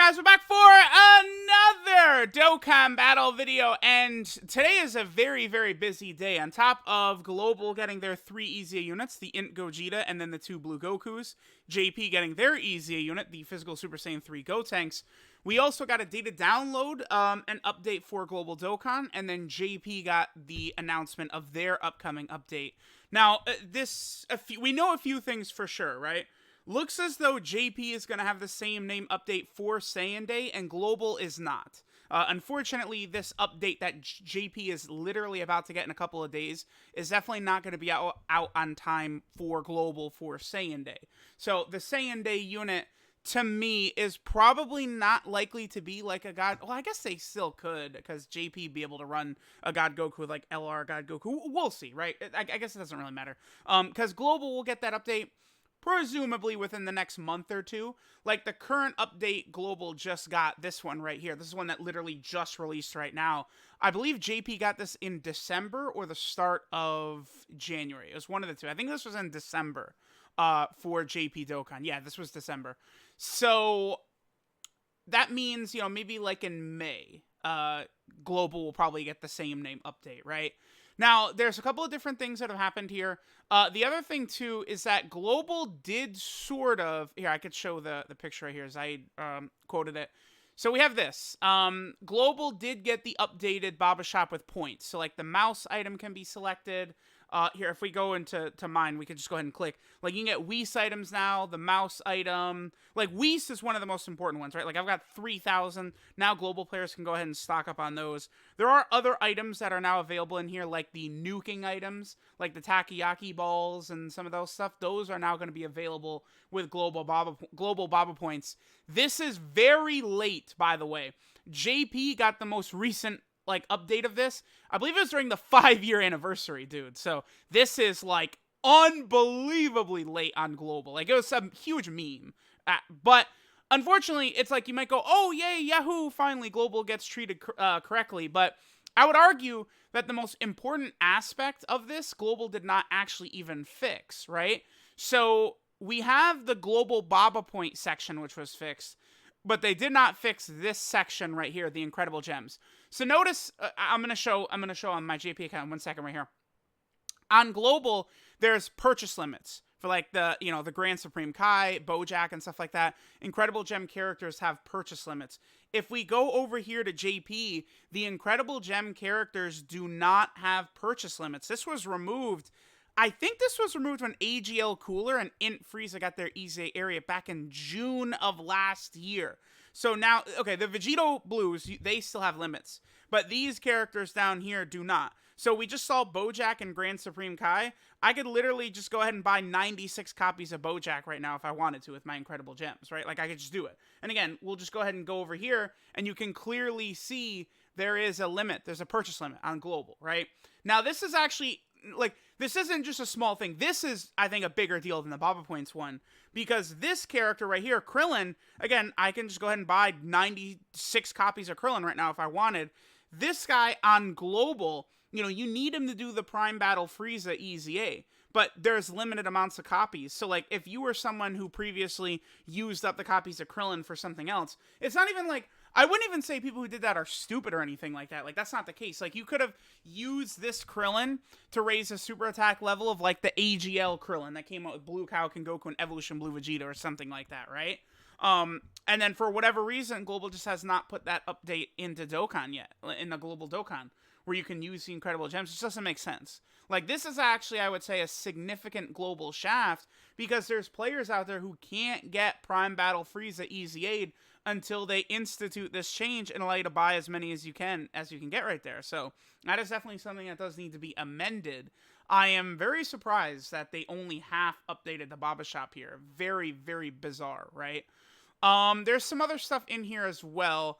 guys, we're back for another Dokkan battle video, and today is a very, very busy day. On top of Global getting their 3 Easier units, the Int Gogeta and then the 2 Blue Gokus, JP getting their Easier unit, the Physical Super Saiyan 3 Gotenks. We also got a data download, an update for Global Dokkan, and then JP got the announcement of their upcoming update. Now, we know a few things for sure, right? Looks as though JP is going to have the same name update for Saiyan Day, and Global is not. Unfortunately, this update that JP is literally about to get in a couple of days is definitely not going to be out on time for Global for Saiyan Day. So the Saiyan Day unit, to me, is probably not likely to be like a God. Well, I guess they still could, because JP be able to run a God Goku with like LR God Goku. We'll see, right? I guess it doesn't really matter. Because Global will get that update presumably within the next month or two. Like the current update Global just got, this one right here. This is one that literally just released right now. I believe JP got this in December or the start of January. It was one of the two. I think this was in December for JP Dokkan. Yeah, this was December. So that means, maybe like in May, Global will probably get the same name update, right? Now, there's a couple of different things that have happened here. The other thing, too, is that Global did sort of... Here, I could show the picture right here as I quoted it. So we have this. Global did get the updated Baba Shop with points. So, like, the mouse item can be selected. Here, if we go into mine, we can just go ahead and click. Like, you can get Whis items now, the mouse item. Like, Whis is one of the most important ones, right? Like, I've got 3,000. Now, Global players can go ahead and stock up on those. There are other items that are now available in here, like the nuking items, like the takoyaki balls and some of those stuff. Those are now going to be available with Global Baba points. This is very late, by the way. JP got the most recent update of this. I believe it was during the 5-year anniversary, dude. So this is like unbelievably late on Global. Like, it was some huge meme. But unfortunately, it's like you might go, oh yay, Yahoo, finally Global gets treated correctly. But I would argue that the most important aspect of this, Global did not actually even fix, right? So we have the Global Baba Point section, which was fixed, but they did not fix this section right here, the Incredible Gems. So notice, I'm gonna show on my JP account 1 second right here. On Global, there's purchase limits for like the Grand Supreme Kai, Bojack, and stuff like that. Incredible Gem characters have purchase limits. If we go over here to JP, the Incredible Gem characters do not have purchase limits. This was removed. I think this was removed when AGL Cooler and Int Frieza got their Easy area back in June of last year. So now, okay, the Vegito Blues, they still have limits. But these characters down here do not. So we just saw Bojack and Grand Supreme Kai. I could literally just go ahead and buy 96 copies of Bojack right now if I wanted to with my Incredible Gems, right? Like, I could just do it. And again, we'll just go ahead and go over here, and you can clearly see there is a limit. There's a purchase limit on Global, right? Now, this is actually... this isn't just a small thing. This is, I think, a bigger deal than the Baba Points one. Because this character right here, Krillin, again, I can just go ahead and buy 96 copies of Krillin right now if I wanted. This guy on Global, you need him to do the Prime Battle Frieza EZA. But there's limited amounts of copies. So, like, if you were someone who previously used up the copies of Krillin for something else, it's not even like... I wouldn't even say people who did that are stupid or anything like that. Like, that's not the case. Like, you could have used this Krillin to raise a super attack level of, like, the AGL Krillin that came out with Blue Kaioken Goku and Evolution Blue Vegeta or something like that, right? And then for whatever reason, Global just has not put that update into Dokkan yet, in the Global Dokkan, where you can use the Incredible Gems. It just doesn't make sense. Like, this is actually, I would say, a significant Global shaft, because there's players out there who can't get Prime Battle Frieza Easy Aid until they institute this change and allow you to buy as many as you can get right there. So that is definitely something that does need to be amended. I am very surprised that they only half updated the Baba Shop here. Very, very bizarre, right? There's some other stuff in here as well.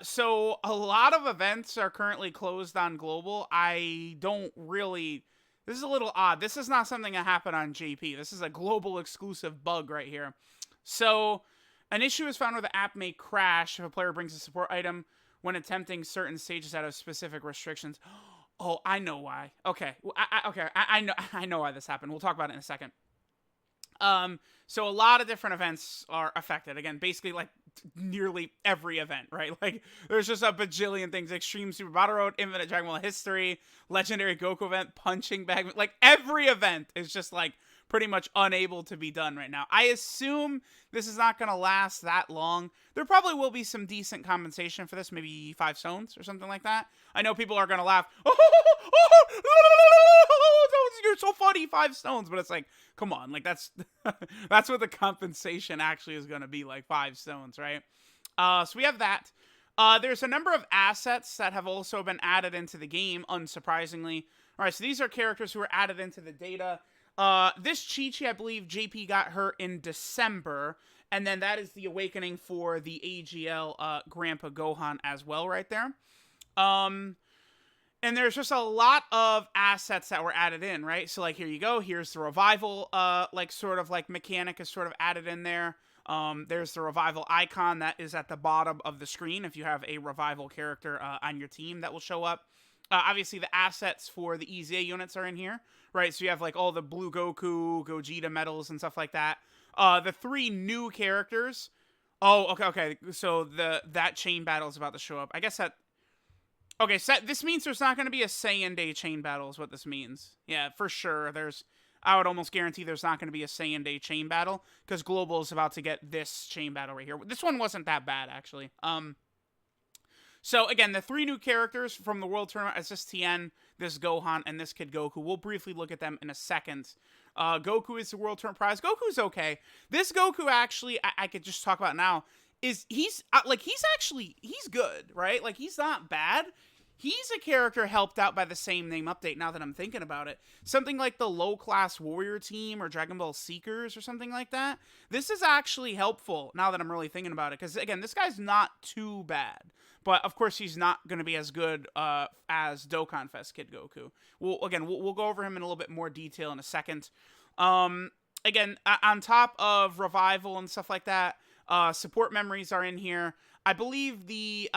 So a lot of events are currently closed on Global. This is a little odd. This is not something that happened on JP. This is a Global exclusive bug right here. So an issue is found where the app may crash if a player brings a support item when attempting certain stages out of specific restrictions. Oh, I know why. Okay. I know why this happened. We'll talk about it in a second. So a lot of different events are affected. Again, basically like nearly every event, right? Like there's just a bajillion things: Extreme Super Battle Road, Infinite Dragon Ball History, Legendary Goku event, Punching Bag. Like every event is just like pretty much unable to be done right now. I assume this is not going to last that long. There probably will be some decent compensation for this, maybe 5 stones or something like that. I know people are going to laugh. You're so funny, 5 stones. But it's like, come on, like that's that's what the compensation actually is going to be, like 5 stones, right? So we have that. There's a number of assets that have also been added into the game, unsurprisingly. All right, so these are characters who were added into the data. This Chi-Chi, I believe JP got her in December, and then that is the awakening for the AGL Grandpa Gohan as well right there. And there's just a lot of assets that were added in, right? So, like, here you go. Here's the revival, like, sort of, like, mechanic is sort of added in there. There's the revival icon that is at the bottom of the screen if you have a revival character on your team that will show up. Obviously, the assets for the EZA units are in here, right? So you have, like, all the Blue Goku, Gogeta medals and stuff like that. The 3 new characters. Oh, okay. So that chain battle is about to show up. I guess that... Okay, so this means there's not going to be a Saiyan Day chain battle is what this means. Yeah, for sure. I would almost guarantee there's not going to be a Saiyan Day chain battle, because Global is about to get this chain battle right here. This one wasn't that bad, actually. So, again, the 3 new characters from the World Tournament, SSTN, this Gohan, and this Kid Goku. We'll briefly look at them in a second. Goku is the World Tournament prize. Goku's okay. This Goku, actually, I could just talk about now, he's good, right? Like, he's not bad. He's a character helped out by the same name update, now that I'm thinking about it. Something like the low-class warrior team or Dragon Ball Seekers or something like that. This is actually helpful, now that I'm really thinking about it. Because, again, this guy's not too bad. But, of course, he's not going to be as good as Dokkan Fest Kid Goku. We'll go over him in a little bit more detail in a second. Again, on top of Revival and stuff like that, support memories are in here. I believe the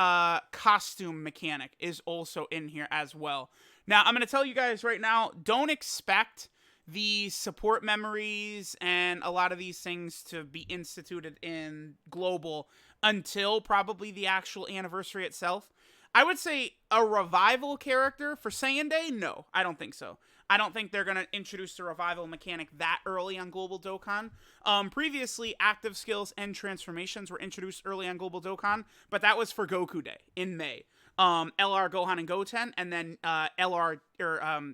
costume mechanic is also in here as well. Now, I'm going to tell you guys right now, don't expect the support memories and a lot of these things to be instituted in Global until probably the actual anniversary itself. I would say a revival character for Saiyan Day? No, I don't think so. I don't think they're going to introduce the revival mechanic that early on Global Dokkan. Previously, active skills and transformations were introduced early on Global Dokkan, but that was for Goku Day in May. LR Gohan and Goten, and then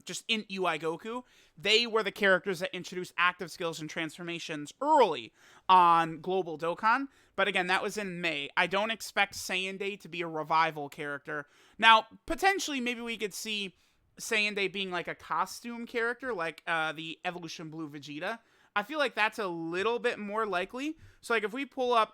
just in UI Goku, they were the characters that introduced active skills and transformations early on Global Dokkan. But again, that was in May. I don't expect Saiyan Day to be a revival character. Now, potentially, maybe we could see Saiyan Day being like a costume character, like the Evolution Blue Vegeta. I feel like that's a little bit more likely. So, like, if we pull up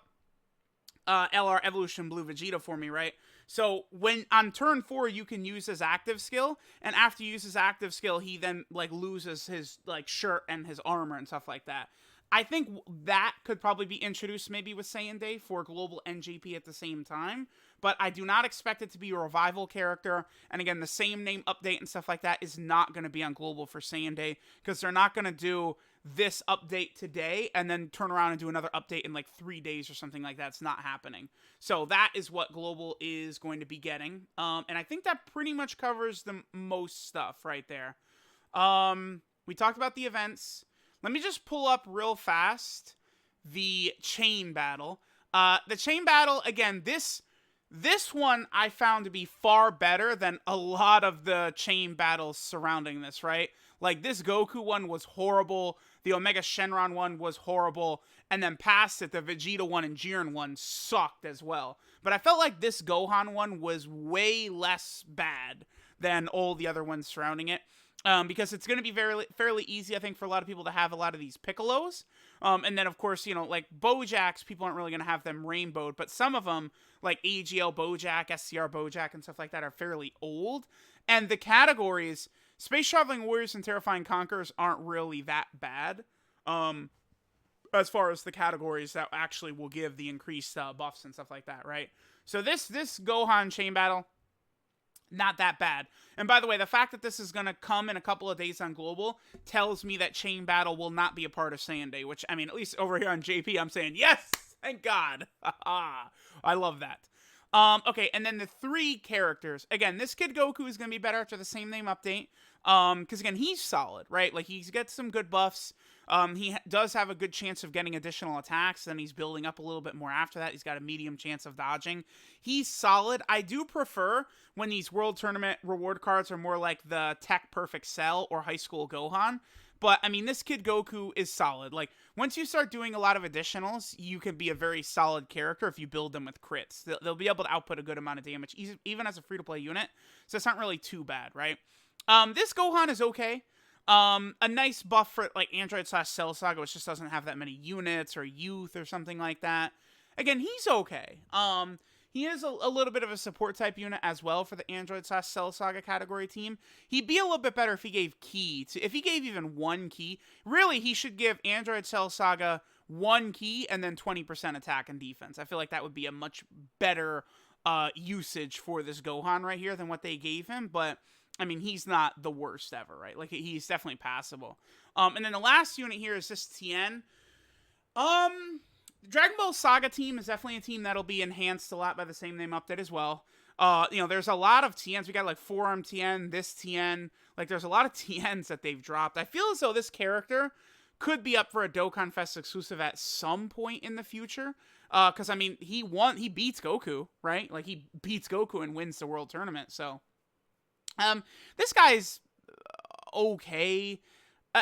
LR Evolution Blue Vegeta for me, right? So, when on turn 4, you can use his active skill, and after you use his active skill, he then, like, loses his, like, shirt and his armor and stuff like that. I think that could probably be introduced maybe with Saiyan Day for Global NGP at the same time, but I do not expect it to be a revival character. And again, the same name update and stuff like that is not going to be on Global for Saiyan Day, because they're not going to do this update today and then turn around and do another update in like 3 days or something like that. It's not happening. So that is what Global is going to be getting. And I think that pretty much covers the most stuff right there. We talked about the events. Let me just pull up real fast the chain battle. The chain battle, again, this one I found to be far better than a lot of the chain battles surrounding this, right? Like, this Goku one was horrible. The Omega Shenron one was horrible. And then past it, the Vegeta one and Jiren one sucked as well. But I felt like this Gohan one was way less bad than all the other ones surrounding it. Because it's going to be fairly easy, I think, for a lot of people to have a lot of these Piccolos. And then, of course, you know, like Bojacks, people aren't really going to have them rainbowed. But some of them, like AGL Bojack, SCR Bojack, and stuff like that, are fairly old. And the categories, Space Traveling Warriors and Terrifying Conquerors aren't really that bad. As far as the categories that actually will give the increased buffs and stuff like that, right? So this Gohan chain battle, Not that bad. And by the way, the fact that this is going to come in a couple of days on Global tells me that Chain Battle will not be a part of Saiyan Day, which, I mean, at least over here on JP, I'm saying, yes, thank God. I love that. Okay, and then the 3 characters. Again, this Kid Goku is going to be better after the same name update. Because again, he's solid, right? Like, he's got some good buffs. He does have a good chance of getting additional attacks, then he's building up a little bit more after that. He's got a medium chance of dodging. He's solid. I do prefer when these World Tournament reward cards are more like the Tech Perfect Cell or High School Gohan. But, I mean, this Kid Goku is solid. Like, once you start doing a lot of additionals, you can be a very solid character if you build them with crits. They'll be able to output a good amount of damage, even as a free-to-play unit. So it's not really too bad, right? This Gohan is okay. A nice buff for, like, Android/Cell Saga, which just doesn't have that many units or youth or something like that. Again, he's okay. He is a little bit of a support type unit as well for the Android/Cell Saga category team. He'd be a little bit better if he gave key. If he gave even 1 key, really, he should give Android/Cell Saga 1 key and then 20% attack and defense. I feel like that would be a much better usage for this Gohan right here than what they gave him, but I mean, he's not the worst ever, right? Like, he's definitely passable. And then the last unit here is this Tien. Dragon Ball Saga team is definitely a team that'll be enhanced a lot by the same name update as well. You know, there's a lot of Tiens. We got, like, Forearm Tien, this Tien. Like, there's a lot of Tiens that they've dropped. I feel as though this character could be up for a Dokkan Fest exclusive at some point in the future. Because, I mean, he beats Goku, right? Like, he beats Goku and wins the World Tournament, so... this guy's okay.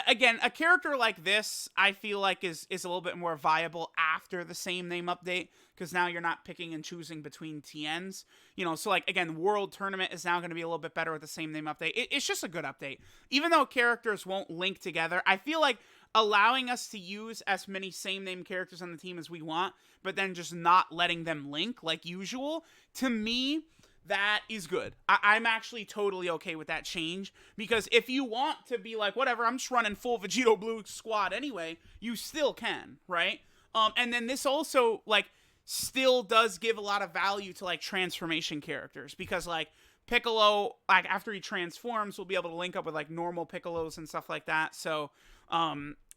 Again, a character like this, I feel like is a little bit more viable after the same name update, because now you're not picking and choosing between TNs. You know, so like, again, World Tournament is now going to be a little bit better with the same name update. It's just a good update. Even though characters won't link together, I feel like allowing us to use as many same name characters on the team as we want, but then just not letting them link like usual, to me, that is good. I'm actually totally okay with that change, because if you want to be like, whatever, I'm just running full Vegito Blue squad anyway, you still can, right? And then this also, like, still does give a lot of value to, like, transformation characters, because, like, Piccolo, like, after he transforms, will be able to link up with, like, normal Piccolos and stuff like that. So,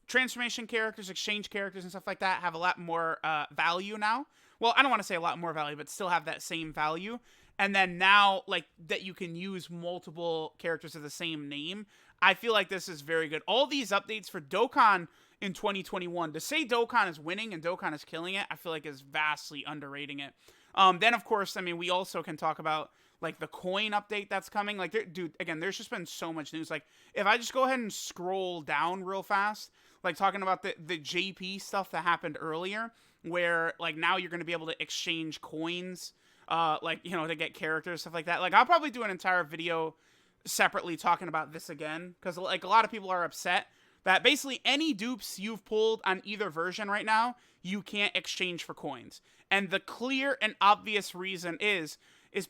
transformation characters, exchange characters, and stuff like that have a lot more value now. Well, I don't want to say a lot more value, but still have that same value. And then now, like, that you can use multiple characters of the same name, I feel like this is very good. All these updates for Dokkan in 2021, to say Dokkan is winning and Dokkan is killing it, I feel like is vastly underrating it. Then, of course, I mean, we also can talk about, like, the coin update that's coming. Like, dude, again, there's just been so much news. Like, if I just go ahead and scroll down real fast, like, talking about the JP stuff that happened earlier, where, like, now you're going to be able to exchange coins, like, you know, to get characters, stuff like that. Like, I'll probably do an entire video separately talking about this again, because, like, a lot of people are upset that basically any dupes you've pulled on either version right now, you can't exchange for coins. And the clear and obvious reason is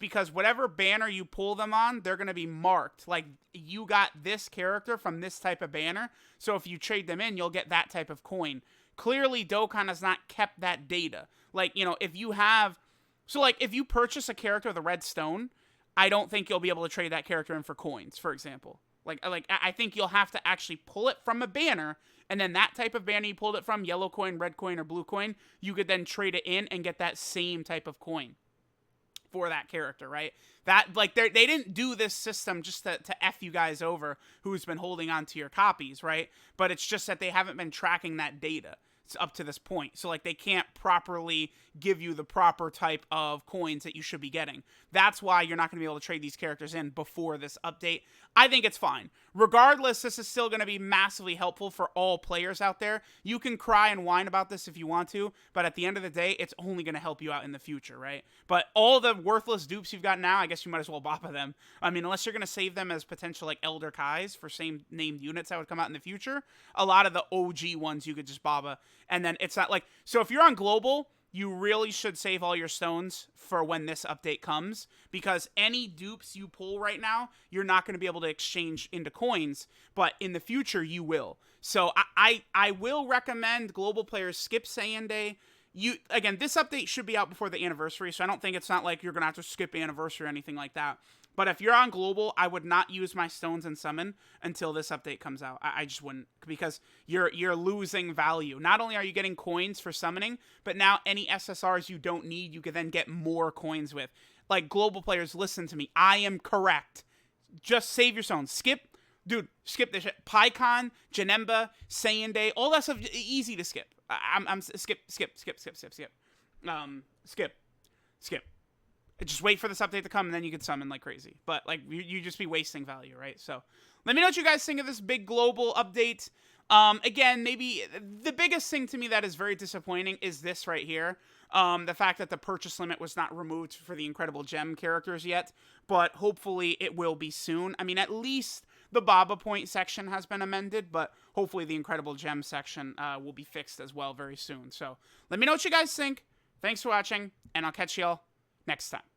because whatever banner you pull them on, they're going to be marked. Like, you got this character from this type of banner, so if you trade them in, you'll get that type of coin. Clearly, Dokkan has not kept that data. Like, you know, if you have... So, like, if you purchase a character with a red stone, I don't think you'll be able to trade that character in for coins, for example. Like I think you'll have to actually pull it from a banner, and then that type of banner you pulled it from, yellow coin, red coin, or blue coin, you could then trade it in and get that same type of coin for that character, right? That, like, they didn't do this system just to F you guys over who's been holding on to your copies, right? But it's just that they haven't been tracking that data up to this point. So, like, they can't properly give you the proper type of coins that you should be getting. That's why you're not going to be able to trade these characters in before this update. I think it's fine. Regardless, this is still going to be massively helpful for all players out there. You can cry and whine about this if you want to, but at the end of the day, it's only going to help you out in the future, right? But all the worthless dupes you've got now, I guess you might as well boppa them. I mean, unless you're going to save them as potential, like, Elder Kais for same named units that would come out in the future, a lot of the OG ones you could just baba. And then it's not like... So if you're on Global, you really should save all your stones for when this update comes, because any dupes you pull right now, you're not going to be able to exchange into coins, but in the future, you will. So I will recommend Global players skip Saiyan Day. Again, this update should be out before the anniversary, so I don't think it's not like you're going to have to skip anniversary or anything like that. But if you're on global, I would not use my stones and summon until this update comes out. I just wouldn't, because you're losing value. Not only are you getting coins for summoning, but now any SSRs you don't need, you can then get more coins with. Like, global players, listen to me. I am correct. Just save your stones. Skip this shit. PyCon, Janemba, Saiyan Day, all that stuff, easy to skip. I'm skip. Just wait for this update to come, and then you can summon like crazy. But, like, you just be wasting value, right? So, let me know what you guys think of this big global update. Again, maybe the biggest thing to me that is very disappointing is this right here. The fact that the purchase limit was not removed for the Incredible Gem characters yet, but hopefully it will be soon. I mean, at least the Baba Point section has been amended, but hopefully the Incredible Gem section will be fixed as well very soon. So, let me know what you guys think. Thanks for watching, and I'll catch y'all next time.